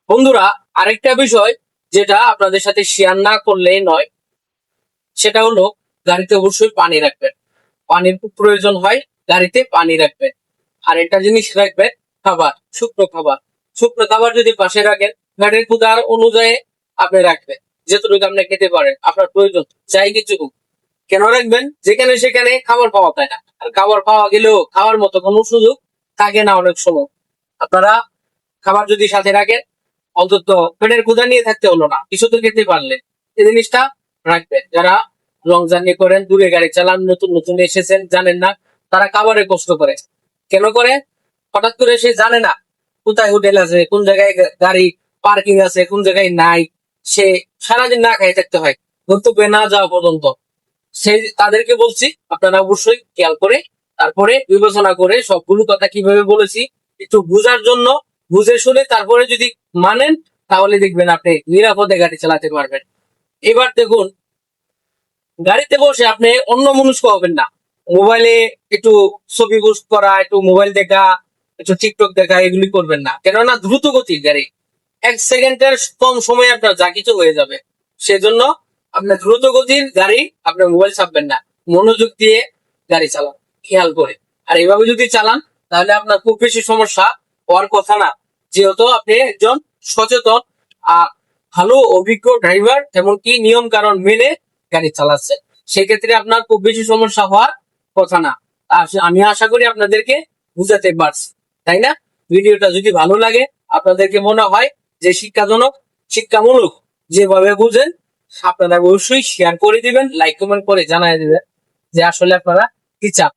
বন্ধুরা, আরেকটা বিষয় যেটা আপনাদের সাথে শেয়ার না করলেই নয়, সেটা হলো গাড়িতে অবশ্যই পানি রাখবেন। পানির খুব প্রয়োজন হয়, গাড়িতে পানি রাখবেন। আর একটা জিনিস রাখবেন, খাবার, শুকনো খাবার। শুকনো খাবার যদি পাশে রাখেন, গাড়ির ক্ষুধার অনুযায়ী আপনি রাখবেন, যতটুকু আপনি খেতে পারেন আপনার প্রয়োজন, চাই কিছু হোক। কেন রাখবেন? যেখানে সেখানে খাবার পাওয়া যায় না, আর খাবার পাওয়া গেলেও খাওয়ার মতো কোনো সুযোগ থাকে না অনেক সময়। আপনারা খাবার যদি সাথে রাখেন, অন্তত পেটের ক্ষুধা নিয়ে থাকতে হলো না, কিছু তো খেতে পারলেন। এই জিনিসটা রাখবেন। যারা লং জার্নি করেন, দূরে গাড়ি চালান, নতুন নতুন এসেছেন, জানেন না, তারা খাবারে কষ্ট করে। কেন করে? হঠাৎ করে সে জানে না কোথায় হোটেল আছে, কোন জায়গায় গাড়ি পার্কিং আছে, কোন জায়গায় নাই। সে সারাদিন না খাই থাকতে হয় গন্তব্যে না যাওয়া পর্যন্ত। সেই তাদেরকে বলছি, আপনারা অবশ্যই খেয়াল করে, তারপরে বিবেচনা করে, সবগুলো কথা কিভাবে বলেছি একটু বুঝার জন্য, বুঝে শুনে তারপরে যদি মানেন, তাহলে দেখবেন আপনি নিরাপদে গাড়ি চালাতে পারবেন। এবার দেখুন, গাড়িতে বসে আপনি অন্য মনস্ক হবেন না। মোবাইলে একটু ছবি পোস্ট করা, একটু মোবাইল দেখা, একটু টিকটক দেখা, এগুলি করবেন না। কেননা দ্রুত গতির গাড়ি, 1 সেকেন্ডের কম সময়ে আপনার যা কিছু হয়ে যাবে। সেজন্য আপনার দ্রুত গতির গাড়ি, আপনার মোবাইল ছাপবেন না, মনোযোগ দিয়ে গাড়ি চালান, খেয়াল করে। আর এইভাবে যদি চালান, তাহলে আপনার খুব বেশি সমস্যা হওয়ার কথা না, যেহেতু আপনি একজন সচেতন আর ভালো অভিজ্ঞ ড্রাইভার, এমনকি নিয়ম কানুন মেনে গাড়ি চালাচ্ছে। সেক্ষেত্রে আপনার খুব বেশি সমস্যা হওয়ার কথা না। আর আমি আশা করি আপনাদেরকে বুঝাতে পারছি, তাই না? ভিডিওটা যদি ভালো লাগে, আপনাদেরকে মনে হয় যে শিক্ষাজনক, শিক্ষামূলক, যেভাবে বুঝেন, আপনারা অবশ্যই শেয়ার করে দিবেন, লাইক কমেন্ট করে জানাই দিবেন যে আসলে আপনারা কি চান।